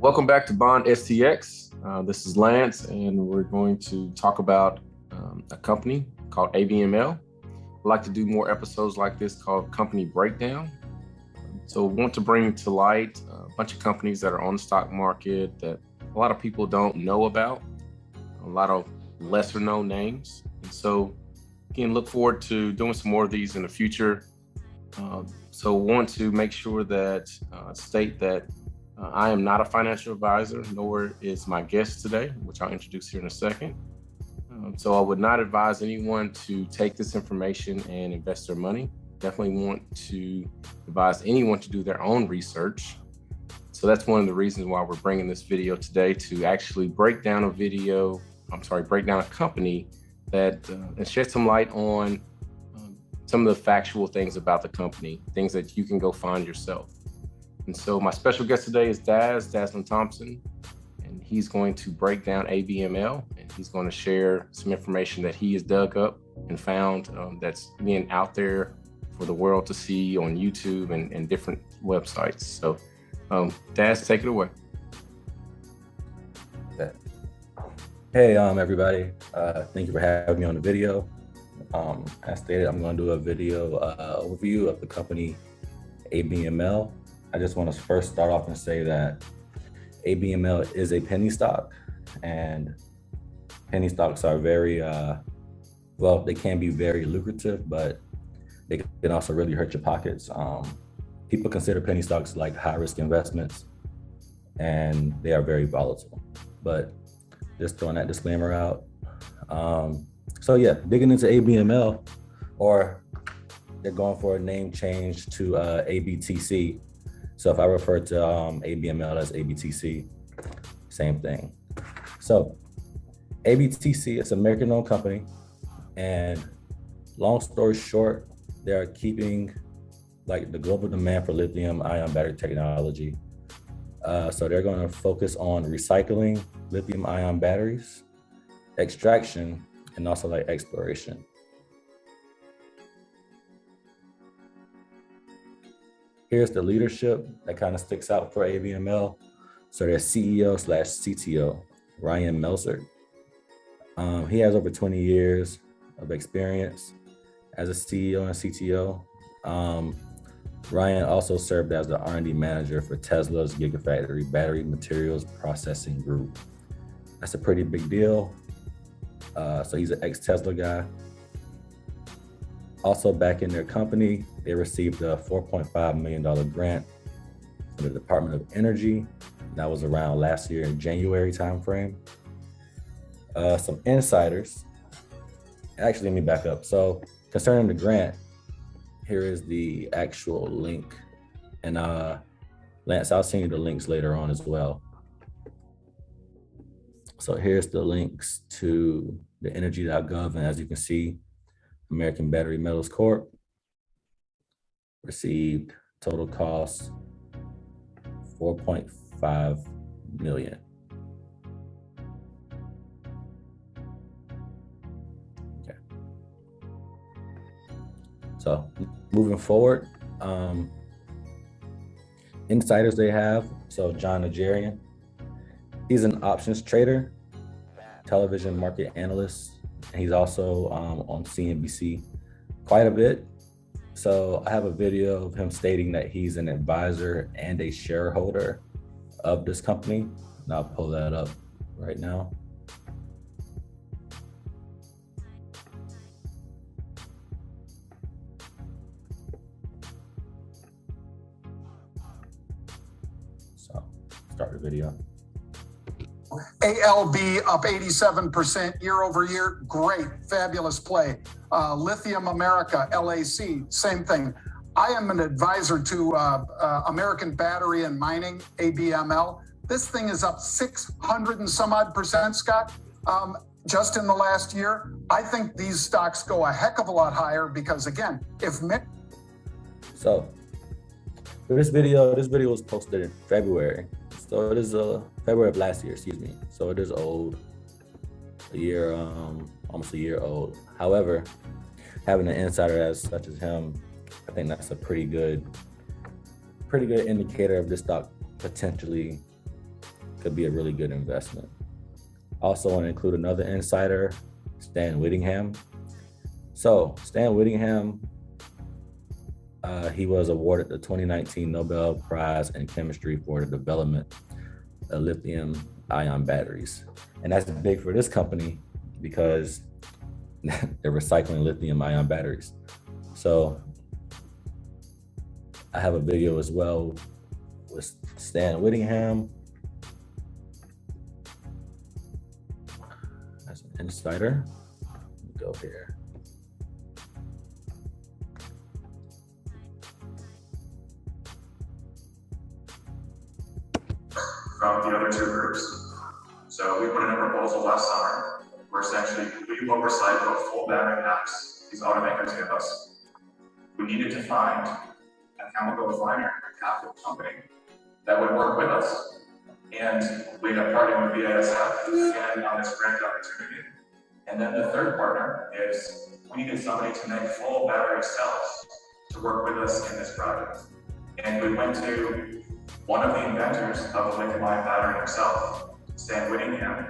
Welcome back to Bond STX. This is Lance, and we're going to talk about a company called ABML. I'd like to do more episodes like this called Company Breakdown. So we want to bring to light a bunch of companies that are on the stock market that a lot of people don't know about, a lot of lesser known names. And so again, look forward to doing some more of these in the future. So want to make sure that state that I am not a financial advisor, nor is my guest today, which I'll introduce here in a second. So I would not advise anyone to take this information and invest their money. Definitely want to advise anyone to do their own research. So that's one of the reasons why we're bringing this video today, to actually break down a company that and shed some light on some of the factual things about the company, things that you can go find yourself. And so my special guest today is Daslin Thompson, and he's going to break down ABML, and he's going to share some information that he has dug up and found that's being out there for the world to see on YouTube and different websites. So Daz, take it away. Hey, everybody. Thank you for having me on the video. As stated, I'm going to do a video overview of the company ABML. I just want to first start off and say that ABML is a penny stock, and penny stocks are very, they can be very lucrative, but they can also really hurt your pockets. People consider penny stocks like high risk investments, and they are very volatile. But just throwing that disclaimer out. So yeah, digging into ABML, or they're going for a name change to ABTC. So if I refer to ABML as ABTC, same thing. So ABTC is an American-owned company, and long story short, they're keeping like the global demand for lithium-ion battery technology. So they're going to focus on recycling lithium-ion batteries, extraction, and also like exploration. Here's the leadership that kind of sticks out for ABML. So their CEO/CTO, Ryan Melsert. He has over 20 years of experience as a CEO and CTO. Ryan also served as the R&D manager for Tesla's Gigafactory Battery Materials Processing Group. That's a pretty big deal. So he's an ex-Tesla guy. Also back in their company, they received a $4.5 million grant from the Department of Energy. That was around last year in January timeframe. Some insiders. Actually, let me back up. So concerning the grant, here is the actual link. And Lance, I'll send you the links later on as well. So here's the links to the energy.gov, and as you can see, American Battery Metals Corp. Received total cost $4.5 million. Okay. So moving forward, insiders they have. So Jon Najarian, he's an options trader, television market analyst. He's also on CNBC quite a bit. So I have a video of him stating that he's an advisor and a shareholder of this company. And I'll pull that up right now. So start the video. ALB up 87% year over year. Great, fabulous play. Lithium America, LAC, same thing. I am an advisor to American Battery and Mining, ABML. This thing is up 600 and some odd percent, Scott, just in the last year. I think these stocks go a heck of a lot higher because, again, So this video was posted in February. So it is February of last year, excuse me. So it is old, almost a year old. However, having an insider as such as him, I think that's a pretty good indicator of this stock potentially could be a really good investment. Also want to include another insider, Stan Whittingham. So Stan Whittingham, he was awarded the 2019 Nobel Prize in Chemistry for the development of lithium-ion batteries. And that's big for this company because they're recycling lithium-ion batteries. So I have a video as well with Stan Whittingham as an insider. Go here. From the other two groups. So we put in a proposal last summer where essentially we will recycle full battery packs these automakers give us. We needed to find a chemical refiner, a capital company that would work with us. And we ended up partnering with BASF again on this grant opportunity. And then the third partner is we needed somebody to make full battery cells to work with us in this project. And we went to one of the inventors of the lithium-ion battery himself, Stan Whittingham,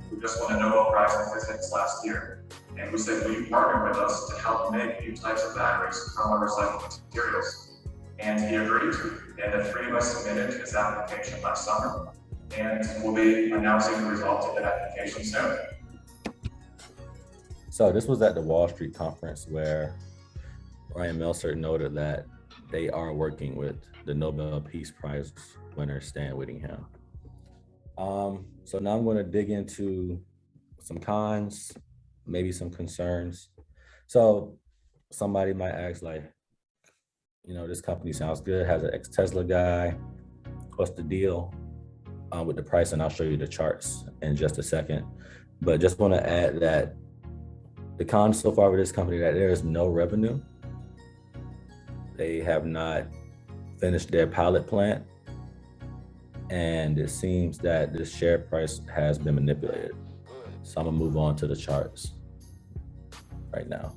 who just won a Nobel Prize in Physics last year. And we said, will you partner with us to help make new types of batteries from our recycled materials? And he agreed to. And the three of us submitted his application last summer. And we'll be announcing the results of that application soon. So this was at the Wall Street conference where Ryan Melsert noted that they are working with the Nobel Peace Prize winner, Stan Whittingham. So now I'm going to dig into some cons, maybe some concerns. So somebody might ask, like, you know, this company sounds good, has an ex-Tesla guy. What's the deal with the price? And I'll show you the charts in just a second. But just want to add that the cons so far with this company, that there is no revenue. They have not finished their pilot plant. And it seems that the share price has been manipulated. So I'm gonna move on to the charts right now.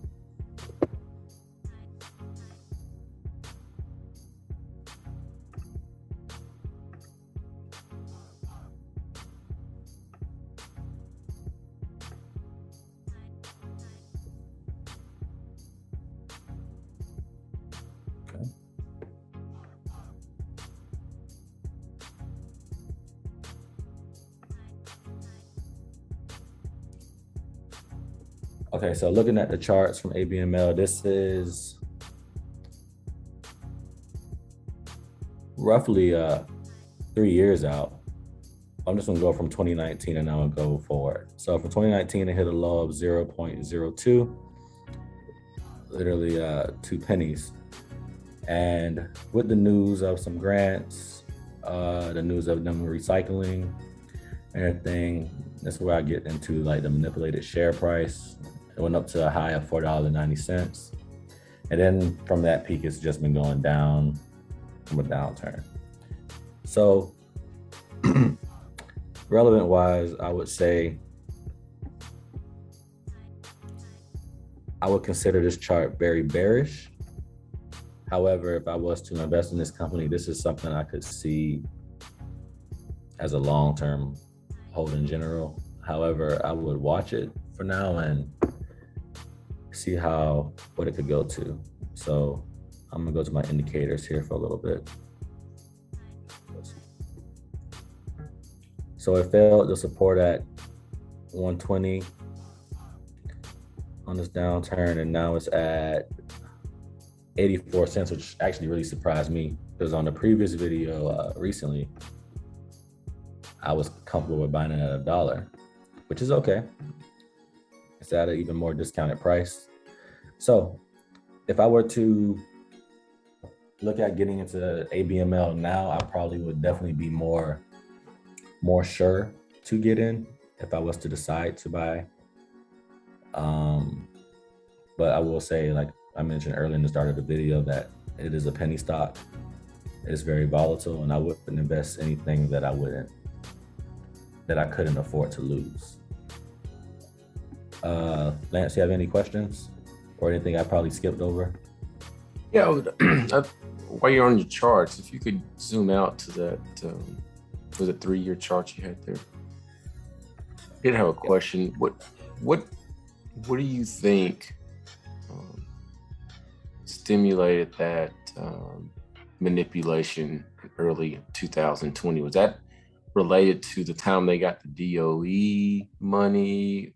Okay, so looking at the charts from ABML, this is roughly 3 years out. I'm just gonna go from 2019 and now I'm gonna go forward. So for 2019, it hit a low of 0.02, literally 2 pennies. And with the news of some grants, the news of them recycling, everything, that's where I get into like the manipulated share price. It went up to a high of $4.90. And then from that peak, it's just been going down from a downturn. So relevant wise, I would say, I would consider this chart very bearish. However, if I was to invest in this company, this is something I could see as a long-term hold in general. However, I would watch it for now and see what it could go to. So I'm gonna go to my indicators here for a little bit. So it failed to support at 120 on this downturn, and now it's at 84 cents, which actually really surprised me because on the previous video recently, I was comfortable with buying it at $1, which is okay. It's at an even more discounted price. So if I were to look at getting into ABML now, I probably would definitely be more sure to get in if I was to decide to buy. But I will say, like I mentioned earlier in the start of the video, that it is a penny stock. It's very volatile, and I wouldn't invest anything that I couldn't afford to lose. Lance, you have any questions or anything I probably skipped over? Yeah, while you're on your charts, if you could zoom out to was it 3-year chart you had there? I did have a question. What do you think stimulated that manipulation in early 2020? Was that related to the time they got the DOE money,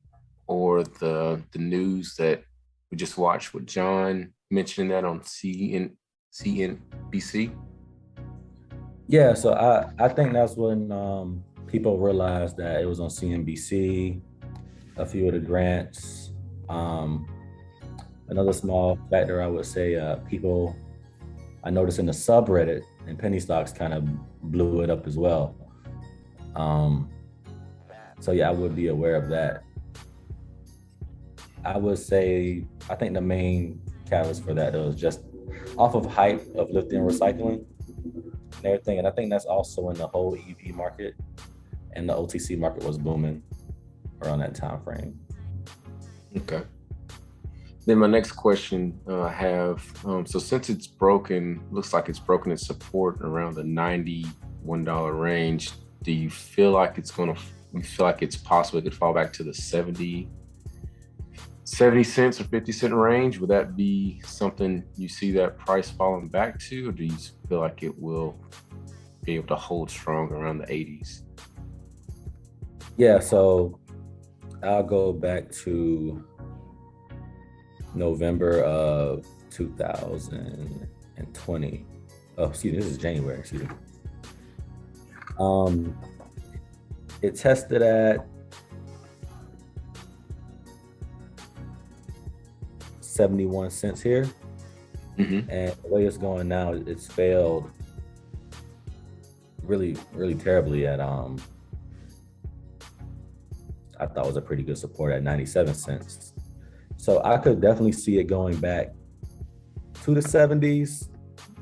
or the news that we just watched with Jon mentioning that on CNBC? Yeah, so I think that's when people realized that it was on CNBC, a few of the grants. Another small factor I would say, people, I noticed in the subreddit, and penny stocks kind of blew it up as well. So yeah, I would be aware of that. I would say, I think the main catalyst for that was just off of hype of lithium recycling and everything. And I think that's also in the whole EV market, and the OTC market was booming around that time frame. Okay. Then my next question I have, so since it's broken, looks like it's broken its support around the $91 range, do you feel like it's possible it could fall back to the 70 cents or 50 cent range? Would that be something you see that price falling back to, or do you feel like it will be able to hold strong around the 80s? Yeah, so I'll go back to November of 2020. Oh, excuse me, this is January, excuse me. It tested at 71 cents here. Mm-hmm. And the way it's going now, it's failed really, really terribly at, I thought was a pretty good support at 97 cents. So I could definitely see it going back to the 70s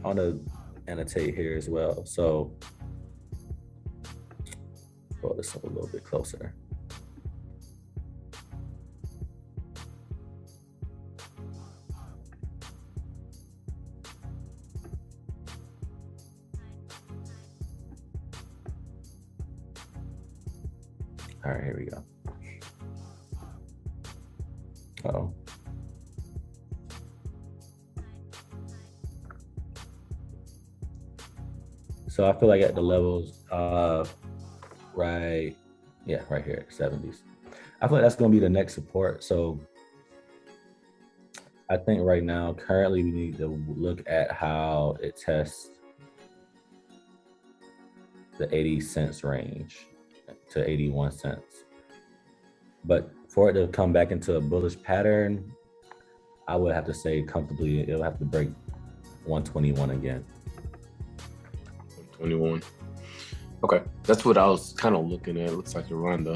on a annotate here as well. So pull this up a little bit closer. All right, here we go. Uh-oh. So I feel like at the levels, right here, 70s. I feel like that's gonna be the next support. So I think right now, currently we need to look at how it tests the 80 cents range to 81 cents. But for it to come back into a bullish pattern, I would have to say comfortably, it'll have to break 121 again. 121. Okay, that's what I was kind of looking at. It looks like around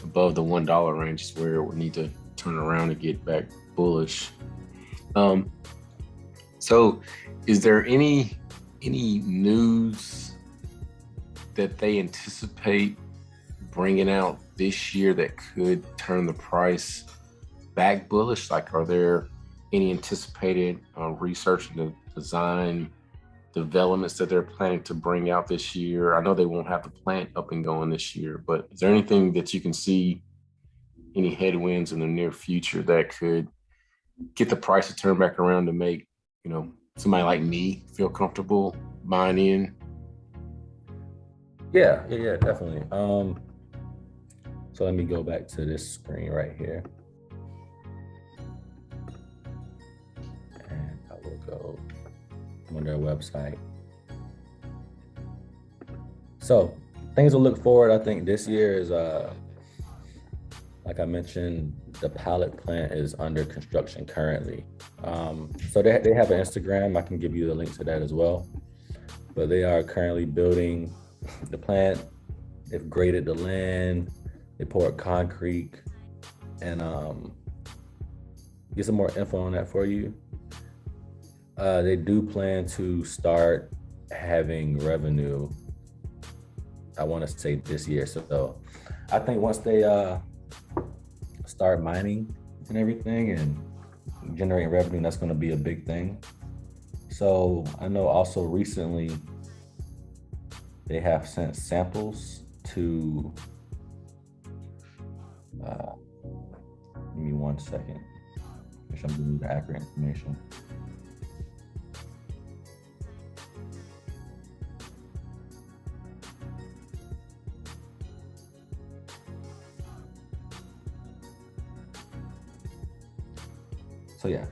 above the $1 range is where we need to turn around and get back bullish. So is there any news that they anticipate bringing out this year that could turn the price back bullish? Like, are there any anticipated research and design developments that they're planning to bring out this year? I know they won't have the plant up and going this year, but is there anything that you can see, any headwinds in the near future that could get the price to turn back around to make, somebody like me feel comfortable buying in? Yeah, definitely. So let me go back to this screen right here. And I will go on their website. So things to look forward, I think this year is, like I mentioned, the pallet plant is under construction currently. So they have an Instagram. I can give you the link to that as well. But they are currently building the plant. They've graded the land. They poured concrete, and get some more info on that for you. They do plan to start having revenue, I want to say this year. So I think once they start mining and everything and generating revenue, that's going to be a big thing. So I know also recently they have sent samples to, give me 1 second. Make sure I'm giving you the accurate information. So yeah,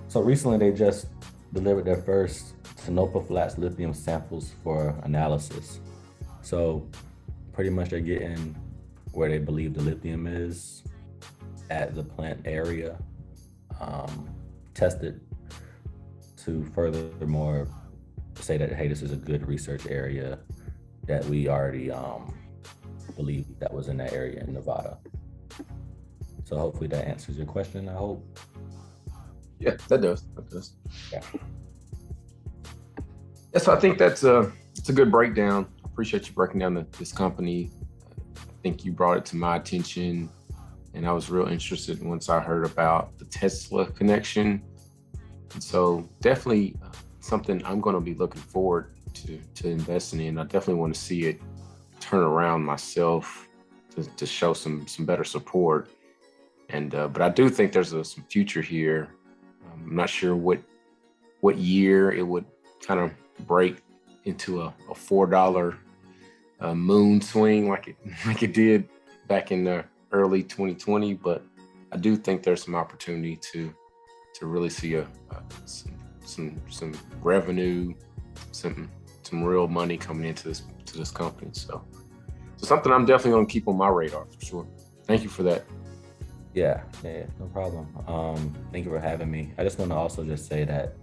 so recently they just delivered their first Sonoma Flats lithium samples for analysis. So pretty much they're getting where they believe the lithium is at the plant area, tested to furthermore say that, hey, this is a good research area that we already believe that was in that area in Nevada. So hopefully that answers your question, I hope. Yeah, that does. Yeah. Yeah, so I think it's a good breakdown. I appreciate you breaking down this company. I think you brought it to my attention, and I was real interested once I heard about the Tesla connection. And so definitely something I'm going to be looking forward to investing in. I definitely want to see it turn around myself to show some better support. And but I do think there's some future here. I'm not sure what year it would kind of break into a $4 moon swing like it did back in the early 2020, but I do think there's some opportunity to really see some revenue, some real money coming into this company. So something I'm definitely going to keep on my radar for sure. Thank you for that. Yeah, no problem. Thank you for having me. I just want to also just say that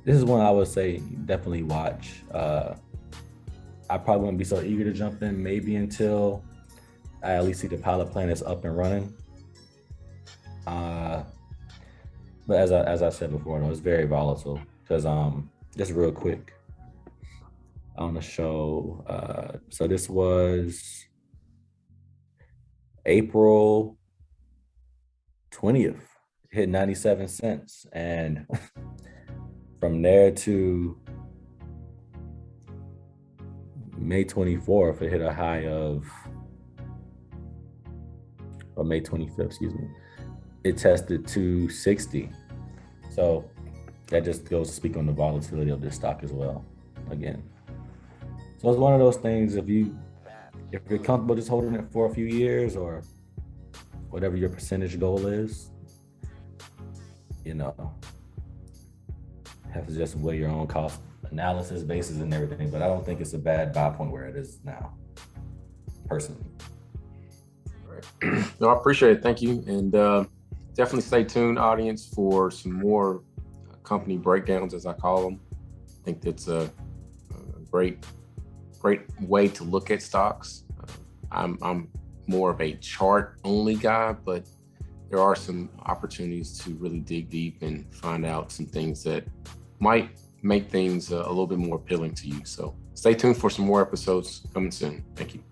this is one I would say definitely watch. I probably wouldn't be so eager to jump in maybe until I at least see the pilot plant is up and running. But as I said before, though, it's very volatile because just real quick, I want to show. So this was April 20th, hit 97 cents, and from there to May 24th, it hit a high of, or May 25th, excuse me, it tested 260. So that just goes to speak on the volatility of this stock as well, again. So it's one of those things, if you're comfortable just holding it for a few years or whatever your percentage goal is, have to just weigh your own cost analysis basis and everything, but I don't think it's a bad buy point where it is now, personally. Right. No, I appreciate it. Thank you. And definitely stay tuned, audience, for some more company breakdowns, as I call them. I think that's a great way to look at stocks. I'm more of a chart only guy, but there are some opportunities to really dig deep and find out some things that might make things a little bit more appealing to you. So stay tuned for some more episodes coming soon. Thank you.